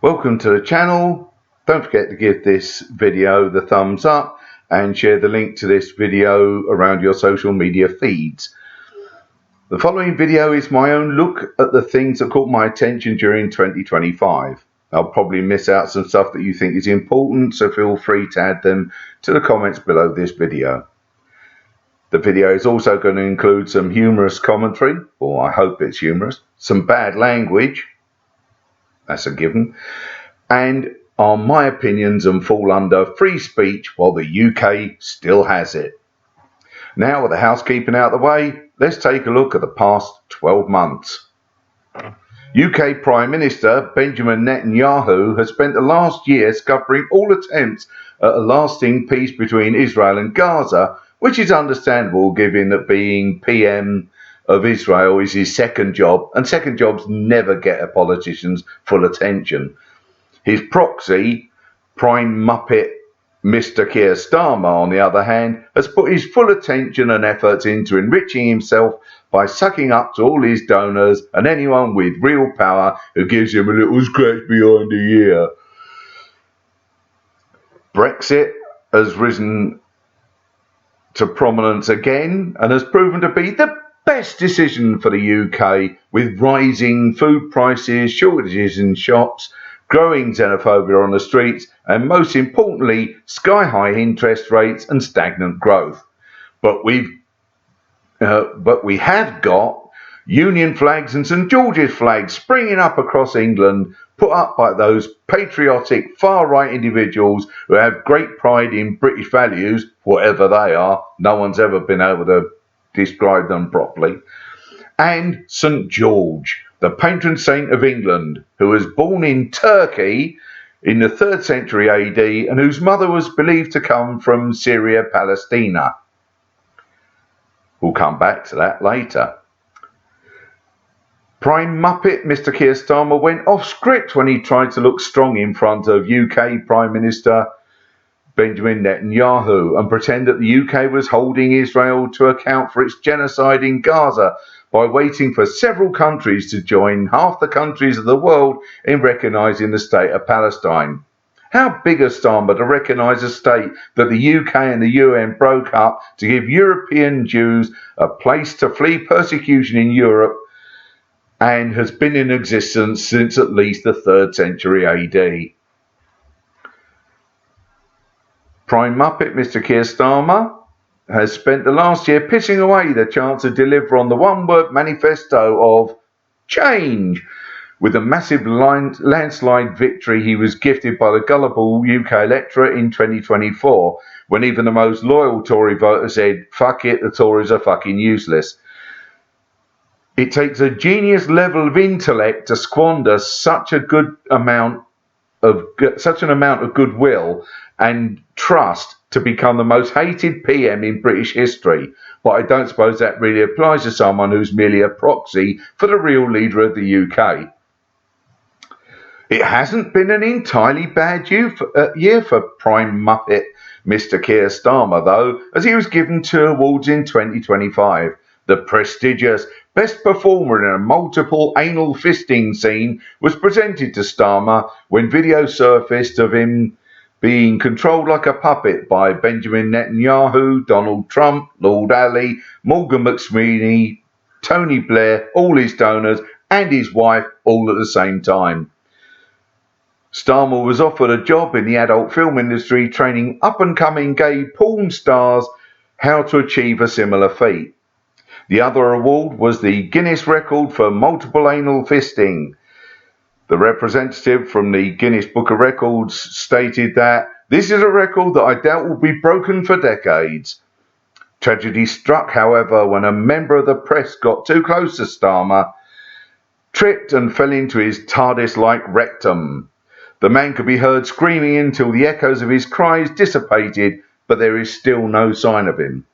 Welcome to the channel. Don't forget to give this video the thumbs up and share the link to this video around your social media feeds. The following video is my own look at the things that caught my attention during 2025. I'll probably miss out some stuff that you think is important, so feel free to add them to the comments below this video. The video is also going to include some humorous commentary, or I hope it's humorous, some bad language, that's a given, and are my opinions and fall under free speech while the UK still has it. Now, with the housekeeping out of the way, let's take a look at the past 12 months. UK Prime Minister Benjamin Netanyahu has spent the last year scuppering all attempts at a lasting peace between Israel and Gaza, which is understandable given that being PM of Israel is his second job, and second jobs never get a politician's full attention. His proxy, Prime Muppet Mr. Keir Starmer, on the other hand, has put his full attention and efforts into enriching himself by sucking up to all his donors and anyone with real power who gives him a little scratch behind the ear. Brexit has risen to prominence again and has proven to be the best decision for the UK, with rising food prices, shortages in shops, growing xenophobia on the streets, and most importantly, sky-high interest rates and stagnant growth. But we have got Union flags and St George's flags springing up across England, put up by those patriotic far-right individuals who have great pride in British values, whatever they are. No one's ever been able to describe them properly. And St George, the patron saint of England, who was born in Turkey in the 3rd century AD and whose mother was believed to come from Syria, Palestina. We'll come back to that later. Prime Muppet Mr. Keir Starmer went off script when he tried to look strong in front of UK Prime Minister Benjamin Netanyahu and pretend that the UK was holding Israel to account for its genocide in Gaza by waiting for several countries to join half the countries of the world in recognising the state of Palestine. How big is Starmer to recognise a state that the UK and the UN broke up to give European Jews a place to flee persecution in Europe, and has been in existence since at least the 3rd century AD. Prime Muppet Mr. Keir Starmer has spent the last year pissing away the chance to deliver on the one-word manifesto of change. With a massive landslide victory he was gifted by the gullible UK electorate in 2024, when even the most loyal Tory voter said, "Fuck it, the Tories are fucking useless." It takes a genius level of intellect to squander such an amount of goodwill and trust to become the most hated PM in British history. But I don't suppose that really applies to someone who's merely a proxy for the real leader of the UK. It hasn't been an entirely bad year for Prime Muppet Mr. Keir Starmer, though, as he was given 2 awards in 2025. The prestigious Best Performer in a Multiple Anal Fisting Scene was presented to Starmer when video surfaced of him being controlled like a puppet by Benjamin Netanyahu, Donald Trump, Lord Ali, Morgan McSweeney, Tony Blair, all his donors, and his wife all at the same time. Starmer was offered a job in the adult film industry training up-and-coming gay porn stars how to achieve a similar feat. The other award was the Guinness record for multiple anal fisting. The representative from the Guinness Book of Records stated that this is a record that I doubt will be broken for decades. Tragedy struck, however, when a member of the press got too close to Starmer, tripped and fell into his TARDIS-like rectum. The man could be heard screaming until the echoes of his cries dissipated, but there is still no sign of him.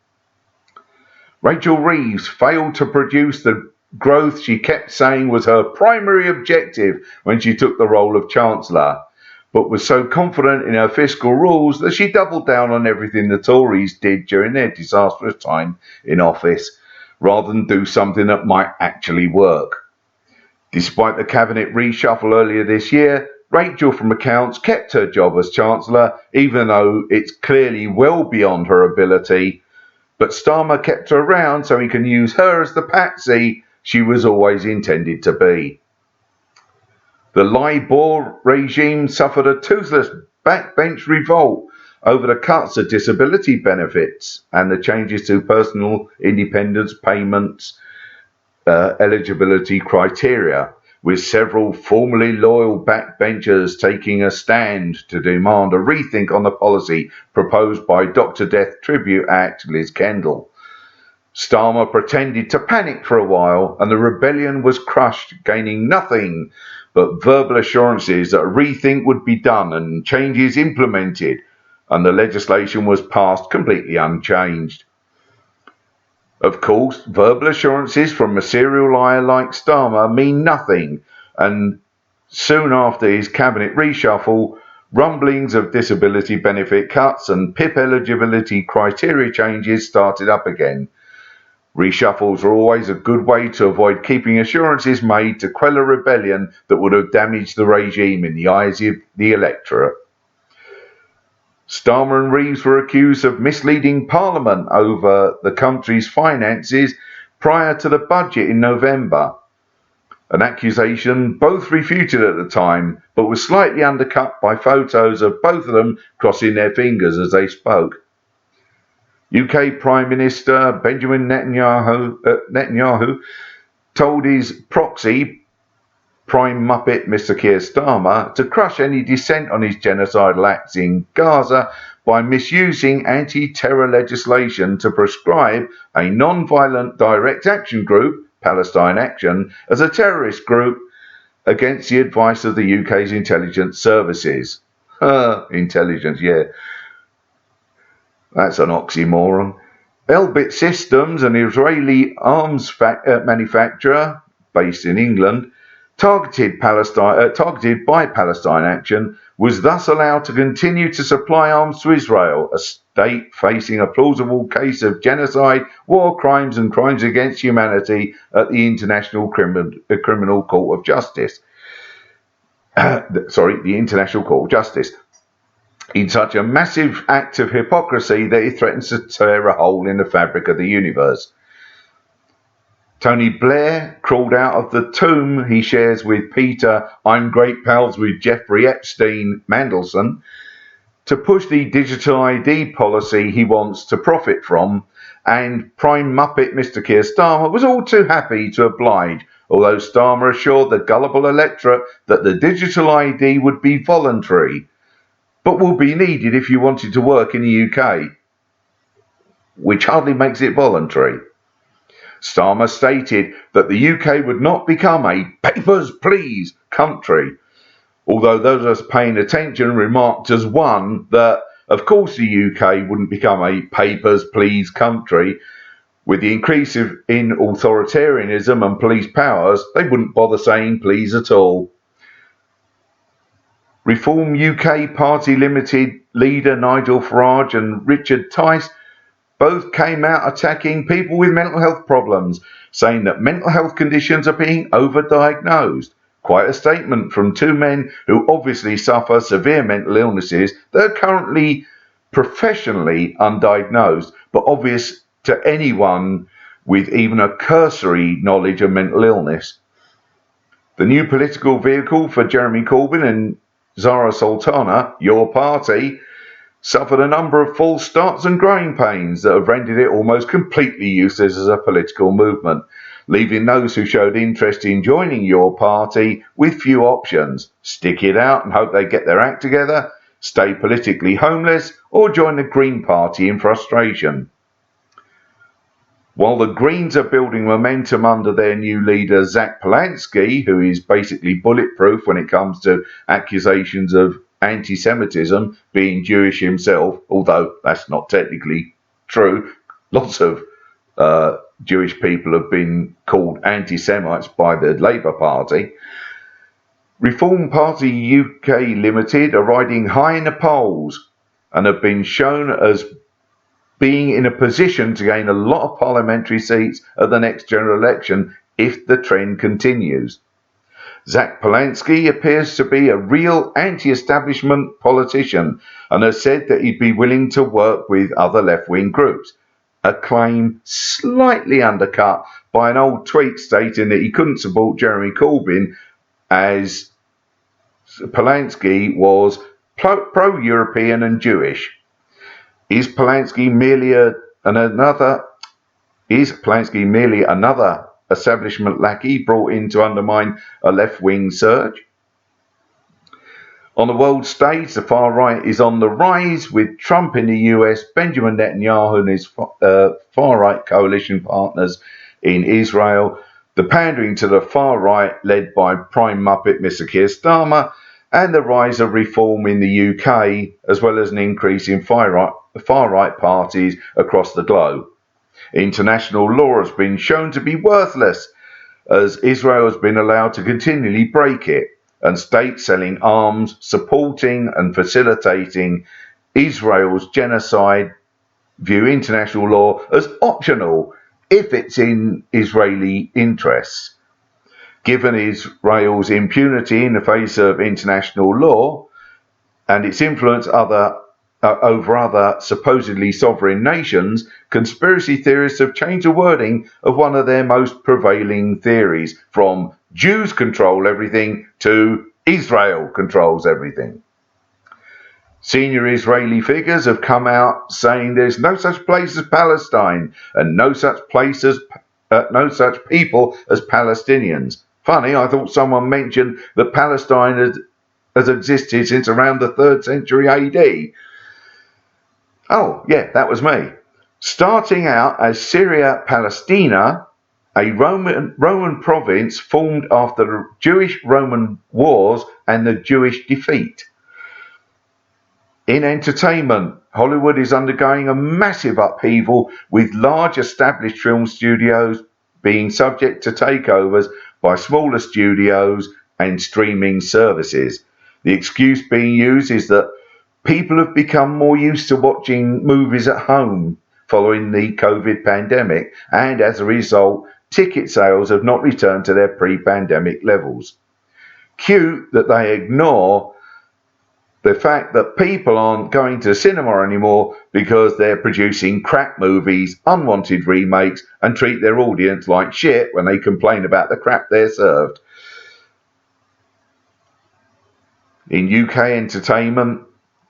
Rachel Reeves failed to produce the growth she kept saying was her primary objective when she took the role of Chancellor, but was so confident in her fiscal rules that she doubled down on everything the Tories did during their disastrous time in office, rather than do something that might actually work. Despite the cabinet reshuffle earlier this year, Rachel from Accounts kept her job as Chancellor, even though it's clearly well beyond her ability, but Starmer kept her around so he can use her as the patsy she was always intended to be. The Labour regime suffered a toothless backbench revolt over the cuts of disability benefits and the changes to personal independence payments eligibility criteria, with several formerly loyal backbenchers taking a stand to demand a rethink on the policy proposed by Dr. Death Tribute Act Liz Kendall. Starmer pretended to panic for a while, and the rebellion was crushed, gaining nothing but verbal assurances that a rethink would be done and changes implemented, and the legislation was passed completely unchanged. Of course, verbal assurances from a serial liar like Starmer mean nothing, and soon after his cabinet reshuffle, rumblings of disability benefit cuts and PIP eligibility criteria changes started up again. Reshuffles are always a good way to avoid keeping assurances made to quell a rebellion that would have damaged the regime in the eyes of the electorate. Starmer and Reeves were accused of misleading Parliament over the country's finances prior to the budget in November, an accusation both refuted at the time, but was slightly undercut by photos of both of them crossing their fingers as they spoke. UK Prime Minister Benjamin Netanyahu told his proxy, Prime Muppet Mr. Keir Starmer, to crush any dissent on his genocidal acts in Gaza by misusing anti-terror legislation to prescribe a non-violent direct action group, Palestine Action, as a terrorist group against the advice of the UK's intelligence services. Intelligence, yeah. That's an oxymoron. Elbit Systems, an Israeli arms manufacturer based in England, targeted by Palestine Action, was thus allowed to continue to supply arms to Israel, a state facing a plausible case of genocide, war crimes and crimes against humanity at the International Criminal Court of Justice. The International Court of Justice. In such a massive act of hypocrisy that it threatens to tear a hole in the fabric of the universe. Tony Blair crawled out of the tomb he shares with Peter, I'm great pals with Jeffrey Epstein Mandelson, to push the digital ID policy he wants to profit from, and Prime Muppet Mr. Keir Starmer was all too happy to oblige, although Starmer assured the gullible electorate that the digital ID would be voluntary, but will be needed if you wanted to work in the UK, which hardly makes it voluntary. Starmer stated that the UK would not become a papers please country, although those of us paying attention remarked as one that, of course, the UK wouldn't become a papers please country. With the increase in authoritarianism and police powers, they wouldn't bother saying please at all. Reform UK Party Limited leader Nigel Farage and Richard Tice both came out attacking people with mental health problems, saying that mental health conditions are being overdiagnosed. Quite a statement from two men who obviously suffer severe mental illnesses that are currently professionally undiagnosed, but obvious to anyone with even a cursory knowledge of mental illness. The new political vehicle for Jeremy Corbyn and Zara Sultana, your party, suffered a number of false starts and growing pains that have rendered it almost completely useless as a political movement, leaving those who showed interest in joining your party with few options: stick it out and hope they get their act together, stay politically homeless, or join the Green Party in frustration. While the Greens are building momentum under their new leader Zach Polanski, who is basically bulletproof when it comes to accusations of anti-Semitism, being Jewish himself, although that's not technically true. Lots of Jewish people have been called anti-Semites by the Labour Party. Reform Party UK Limited are riding high in the polls and have been shown as being in a position to gain a lot of parliamentary seats at the next general election if the trend continues. Zach Polanski appears to be a real anti-establishment politician and has said that he'd be willing to work with other left-wing groups, a claim slightly undercut by an old tweet stating that he couldn't support Jeremy Corbyn as Polanski was pro-European and Jewish. Is Polanski merely another establishment lackey brought in to undermine a left-wing surge? On the world stage, the far right is on the rise, with Trump in the US, Benjamin Netanyahu and his far-right coalition partners in Israel, the pandering to the far right led by Prime Muppet Mr. Keir Starmer, and the rise of reform in the UK, as well as an increase in far-right parties across the globe. International law has been shown to be worthless, as Israel has been allowed to continually break it, and states selling arms, supporting and facilitating Israel's genocide view international law as optional if it's in Israeli interests. Given Israel's impunity in the face of international law and its influence over other supposedly sovereign nations, conspiracy theorists have changed the wording of one of their most prevailing theories from Jews control everything to Israel controls everything. Senior Israeli figures have come out saying there's no such place as Palestine and no such people as Palestinians. Funny, I thought someone mentioned that Palestine has existed since around the 3rd century AD. Oh, yeah, that was me. Starting out as Syria Palestina, a Roman province formed after the Jewish-Roman wars and the Jewish defeat. In entertainment, Hollywood is undergoing a massive upheaval, with large established film studios being subject to takeovers by smaller studios and streaming services. The excuse being used is that people have become more used to watching movies at home following the COVID pandemic, and as a result, ticket sales have not returned to their pre-pandemic levels. Cute that they ignore the fact that people aren't going to the cinema anymore because they're producing crap movies, unwanted remakes, and treat their audience like shit when they complain about the crap they're served. In UK entertainment,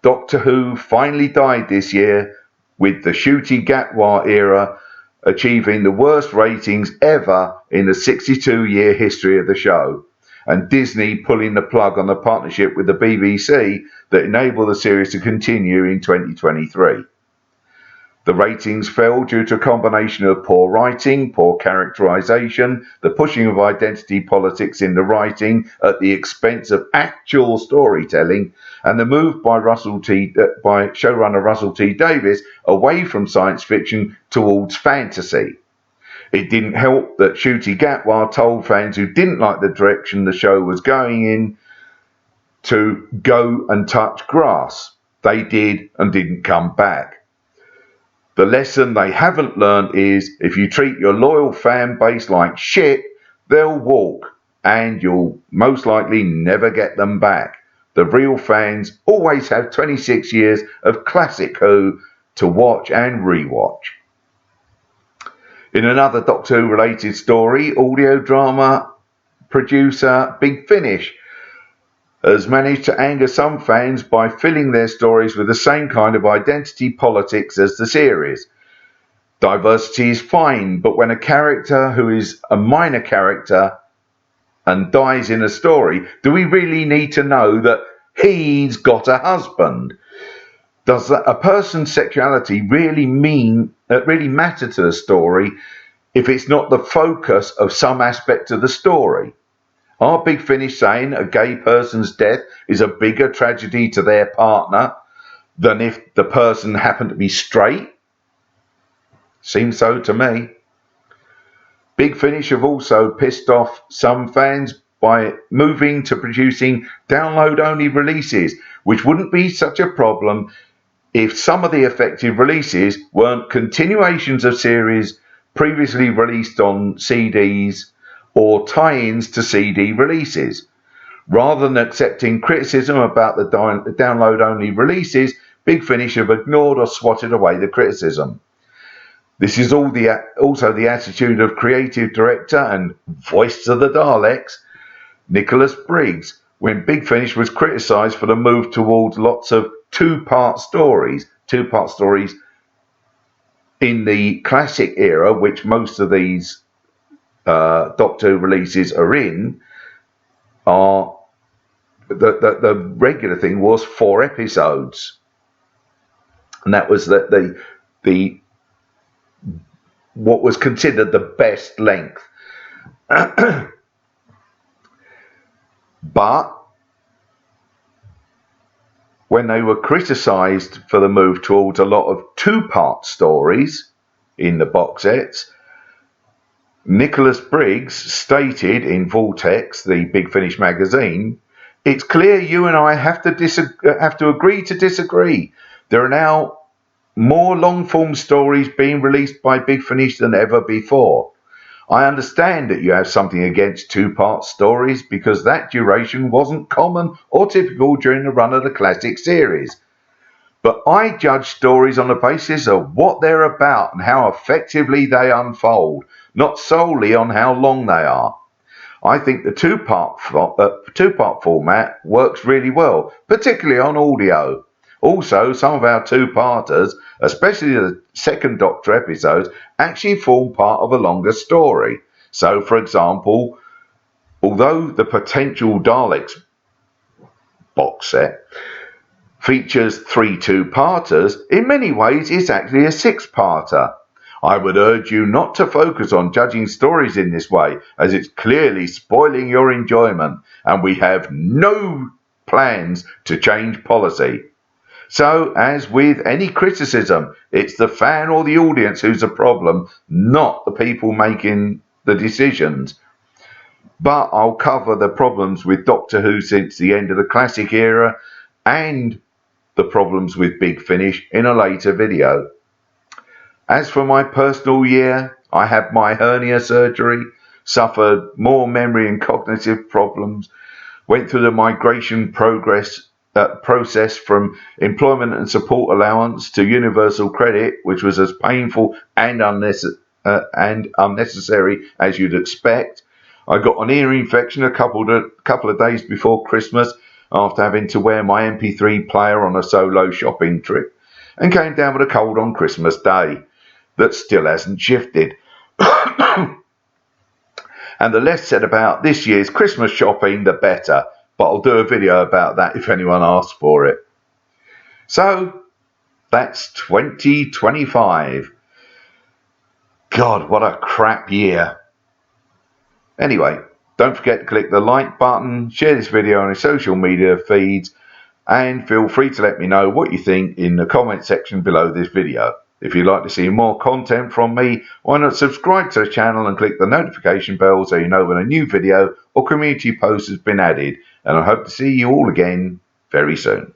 Doctor Who finally died this year, with the Ncuti Gatwa era achieving the worst ratings ever in the 62-year history of the show, and Disney pulling the plug on the partnership with the BBC that enabled the series to continue in 2023. The ratings fell due to a combination of poor writing, poor characterization, the pushing of identity politics in the writing at the expense of actual storytelling, and the move by showrunner Russell T Davies away from science fiction towards fantasy. It didn't help that Ncuti Gatwa told fans who didn't like the direction the show was going in to go and touch grass. They did and didn't come back. The lesson they haven't learned is if you treat your loyal fan base like shit, they'll walk, and you'll most likely never get them back. The real fans always have 26 years of classic Who to watch and rewatch. In another Doctor Who related story, audio drama producer Big Finish has managed to anger some fans by filling their stories with the same kind of identity politics as the series. Diversity is fine, but when a character who is a minor character and dies in a story, do we really need to know that he's got a husband? Does a person's sexuality really matter to the story if it's not the focus of some aspect of the story? Are Big Finish saying a gay person's death is a bigger tragedy to their partner than if the person happened to be straight? Seems so to me. Big Finish have also pissed off some fans by moving to producing download-only releases, which wouldn't be such a problem if some of the effective releases weren't continuations of series previously released on CDs or tie-ins to CD releases. Rather than accepting criticism about the download-only releases, Big Finish have ignored or swatted away the criticism. This is also the attitude of creative director and voice of the Daleks, Nicholas Briggs, when Big Finish was criticised for the move towards lots of two-part stories in the classic era, which most of these Doctor Who releases are in. The regular thing was 4 episodes, and that was the what was considered the best length. But when they were criticised for the move towards a lot of two-part stories in the box sets, Nicholas Briggs stated in Vortex, the Big Finish magazine, "It's clear you and I have to agree to disagree. There are now more long-form stories being released by Big Finish than ever before. I understand that you have something against two-part stories because that duration wasn't common or typical during the run of the classic series. But I judge stories on the basis of what they're about and how effectively they unfold, not solely on how long they are. I think the two-part format works really well, particularly on audio. Also, some of our two-parters, especially the second Doctor episodes, actually form part of a longer story. So, for example, although the Potential Daleks box set features 3 two-parters, in many ways it's actually a 6-parter. I would urge you not to focus on judging stories in this way, as it's clearly spoiling your enjoyment, and we have no plans to change policy. So, as with any criticism, it's the fan or the audience who's a problem, not the people making the decisions. But I'll cover the problems with Doctor Who since the end of the classic era and the problems with Big Finish in a later video. As for my personal year, I had my hernia surgery, suffered more memory and cognitive problems, went through the migration process from employment and support allowance to universal credit, which was as painful and unnecessary as you'd expect. I got an ear infection a couple of days before Christmas after having to wear my MP3 player on a solo shopping trip, and came down with a cold on Christmas Day that still hasn't shifted. And the less said about this year's Christmas shopping, the better. But I'll do a video about that if anyone asks for it. So, that's 2025. God, what a crap year. Anyway, don't forget to click the like button, share this video on your social media feeds, and feel free to let me know what you think in the comment section below this video. If you'd like to see more content from me, why not subscribe to the channel and click the notification bell so you know when a new video or community post has been added. And I hope to see you all again very soon.